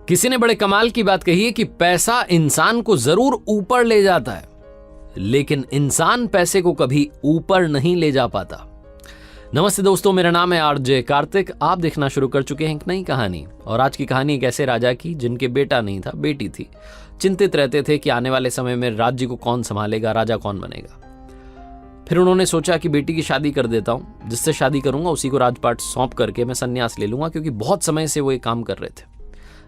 किसी ने बड़े कमाल की बात कही है कि पैसा इंसान को जरूर ऊपर ले जाता है, लेकिन इंसान पैसे को कभी ऊपर नहीं ले जा पाता। नमस्ते दोस्तों, मेरा नाम है आरजे कार्तिक। आप देखना शुरू कर चुके हैं एक नई कहानी, और आज की कहानी एक ऐसे राजा की जिनके बेटा नहीं था, बेटी थी। चिंतित रहते थे कि आने वाले समय में राज्य को कौन संभालेगा, राजा कौन बनेगा। फिर उन्होंने सोचा कि बेटी की शादी कर देता हूं, जिससे शादी करूंगा उसी को राजपाट सौंप करके मैं संन्यास ले लूंगा, क्योंकि बहुत समय से वो ये काम कर रहे थे,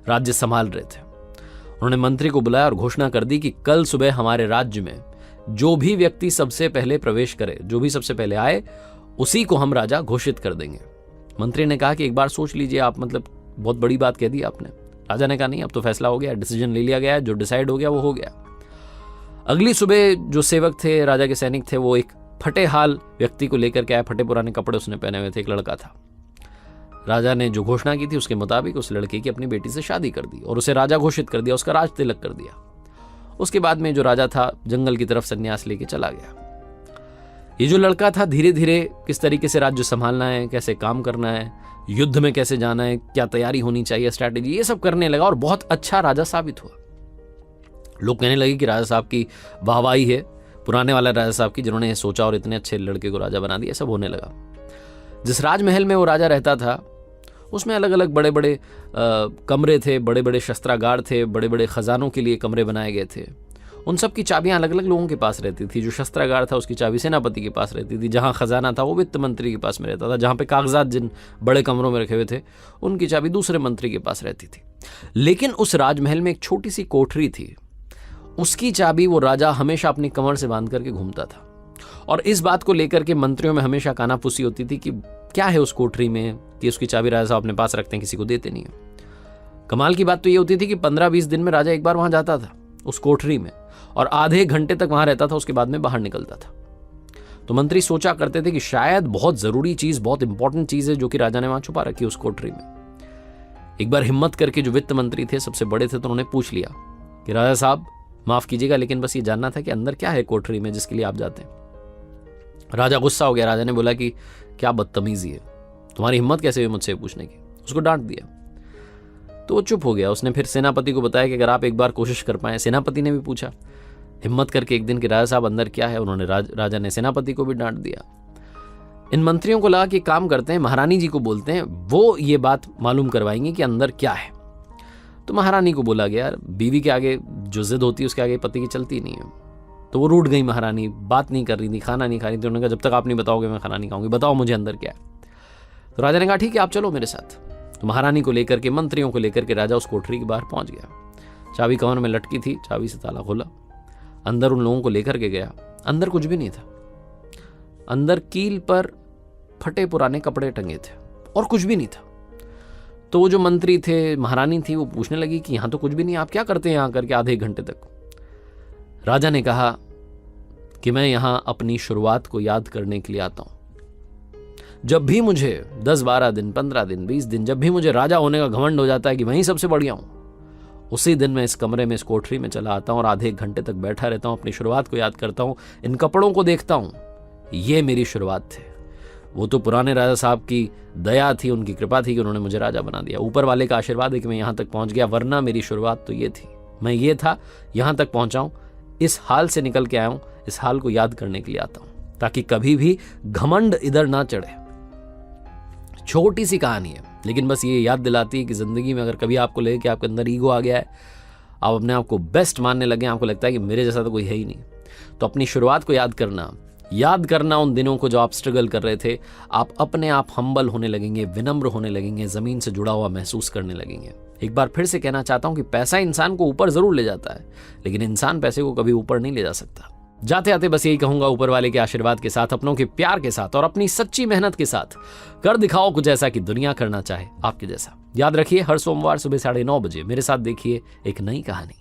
राज्य संभाल रहे थे। उन्होंने मंत्री को बुलाया और घोषणा कर दी कि कल सुबह हमारे राज्य में जो भी व्यक्ति सबसे पहले प्रवेश करे, जो भी सबसे पहले आए, उसी को हम राजा घोषित कर देंगे। मंत्री ने कहा कि एक बार सोच लीजिए आप, मतलब बहुत बड़ी बात कह दी आपने। राजा ने कहा नहीं, अब तो फैसला हो गया, डिसीजन ले लिया गया है, जो डिसाइड हो गया वो हो गया। अगली सुबह जो सेवक थे, राजा के सैनिक थे, वो एक फटे हाल व्यक्ति को लेकर के आया। फटे पुराने कपड़े उसने पहने हुए थे, एक लड़का था। राजा ने जो घोषणा की थी उसके मुताबिक उस लड़के की अपनी बेटी से शादी कर दी और उसे राजा घोषित कर दिया, उसका राज तिलक कर दिया। उसके बाद में जो राजा था जंगल की तरफ संन्यास लेके चला गया। ये जो लड़का था धीरे धीरे किस तरीके से राज्य संभालना है, कैसे काम करना है, युद्ध में कैसे जाना है, क्या तैयारी होनी चाहिए, स्ट्रैटेजी, ये सब करने लगा और बहुत अच्छा राजा साबित हुआ। लोग कहने लगे कि राजा साहब की वाहवाही है, पुराने वाले राजा साहब की, जिन्होंने सोचा और इतने अच्छे लड़के को राजा बना दिया। सब होने लगा। जिस राजमहल में वो राजा रहता था उसमें अलग अलग बड़े बड़े कमरे थे, बड़े बड़े शस्त्रागार थे, बड़े बड़े खजानों के लिए कमरे बनाए गए थे। उन सब की चाबियां अलग अलग लोगों के पास रहती थी। जो शस्त्रागार था उसकी चाबी सेनापति के पास रहती थी, जहां खजाना था वो वित्त मंत्री के पास में रहता था, जहां पे कागजात जिन बड़े कमरों में रखे हुए थे उनकी चाबी दूसरे मंत्री के पास रहती थी। लेकिन उस राजमहल में एक छोटी सी कोठरी थी, उसकी चाबी वो राजा हमेशा अपनी कमर से बांध करके घूमता था। और इस बात को लेकर के मंत्रियों में हमेशा कानाफूसी होती थी कि क्या है उस कोठरी में कि उसकी चाबी राजा साहब अपने पास रखते हैं, किसी को देते नहीं है। कमाल की बात तो ये होती थी कि 15-20 दिन में राजा एक बार वहां जाता था उस कोठरी में, और आधे घंटे तक वहां रहता था, उसके बाद में बाहर निकलता था। तो मंत्री सोचा करते थे कि शायद बहुत जरूरी चीज, बहुत इंपॉर्टेंट चीज है जो कि राजा ने वहां छुपा रखी उस कोठरी में। एक बार हिम्मत करके जो वित्त मंत्री थे, सबसे बड़े थे, तो उन्होंने पूछ लिया कि राजा साहब माफ कीजिएगा, लेकिन बस ये जानना था कि अंदर क्या है कोठरी में जिसके लिए आप जाते हैं। राजा गुस्सा हो गया। राजा ने बोला कि क्या बदतमीजी है, तुम्हारी हिम्मत कैसे हुई मुझसे पूछने की। उसको डांट दिया तो वो चुप हो गया। उसने फिर सेनापति को बताया कि अगर आप एक बार कोशिश कर पाए। सेनापति ने भी पूछा हिम्मत करके एक दिन कि राजा साहब अंदर क्या है। उन्होंने राजा ने सेनापति को भी डांट दिया। इन मंत्रियों को लगा कि काम करते हैं, महारानी जी को बोलते हैं, वो ये बात मालूम करवाएंगे कि अंदर क्या है। तो महारानी को बोला गया, बीवी के आगे जो जिद होती है उसके आगे पति की चलती नहीं है। तो वो रूठ गई महारानी, बात नहीं कर रही थी, खाना नहीं खा रही थी। उन्होंने कहा जब तक आप नहीं बताओगे मैं खाना नहीं खाऊंगी, बताओ मुझे अंदर क्या है। तो राजा ने कहा ठीक है आप चलो मेरे साथ। तो महारानी को लेकर के, मंत्रियों को लेकर के राजा उस कोठरी के बाहर पहुंच गया। चाबी कमर में लटकी थी, चाबी से ताला खोला, अंदर उन लोगों को लेकर के गया। अंदर कुछ भी नहीं था। अंदर कील पर फटे पुराने कपड़े टंगे थे और कुछ भी नहीं था। तो वो जो मंत्री थे, महारानी थी, वो पूछने लगी कि यहां तो कुछ भी नहीं, आप क्या करते हैं यहां करके आधे घंटे तक। राजा ने कहा कि मैं यहां अपनी शुरुआत को याद करने के लिए आता हूं। जब भी मुझे 10-12 दिन, 15 दिन, 20 दिन, जब भी मुझे राजा होने का घमंड हो जाता है कि वहीं सबसे बढ़िया हूं, उसी दिन मैं इस कमरे में, इस कोठरी में चला आता हूं और आधे घंटे तक बैठा रहता हूं, अपनी शुरुआत को याद करता हूं, इन कपड़ों को देखता हूं। ये मेरी शुरुआत थी। वो तो पुराने राजा साहब की दया थी, उनकी कृपा थी कि उन्होंने मुझे राजा बना दिया। ऊपर वाले का आशीर्वाद है कि मैं यहां तक पहुंच गया, वरना मेरी शुरुआत तो ये थी। मैं ये था, यहां तक पहुंचा हूं, इस हाल से निकल के आया हूं, इस हाल को याद करने के लिए आता हूं, ताकि कभी भी घमंड इधर ना चढ़े। छोटी सी कहानी है, लेकिन बस ये याद दिलाती है कि जिंदगी में अगर कभी आपको लगे कि आपके अंदर ईगो आ गया है, आप अपने आप को बेस्ट मानने लगे, आपको लगता है कि मेरे जैसा तो कोई है ही नहीं, तो अपनी शुरुआत को याद करना उन दिनों को जो आप स्ट्रगल कर रहे थे। आप अपने आप हम्बल होने लगेंगे, विनम्र होने लगेंगे, जमीन से जुड़ा हुआ महसूस करने लगेंगे। एक बार फिर से कहना चाहता हूं कि पैसा इंसान को ऊपर जरूर ले जाता है, लेकिन इंसान पैसे को कभी ऊपर नहीं ले जा सकता। जाते आते बस यही कहूंगा, ऊपर वाले के आशीर्वाद के साथ, अपनों के प्यार के साथ और अपनी सच्ची मेहनत के साथ कर दिखाओ कुछ ऐसा कि दुनिया करना चाहे आपके जैसा। याद रखिए, हर सोमवार सुबह 9:30 बजे मेरे साथ देखिए एक नई कहानी।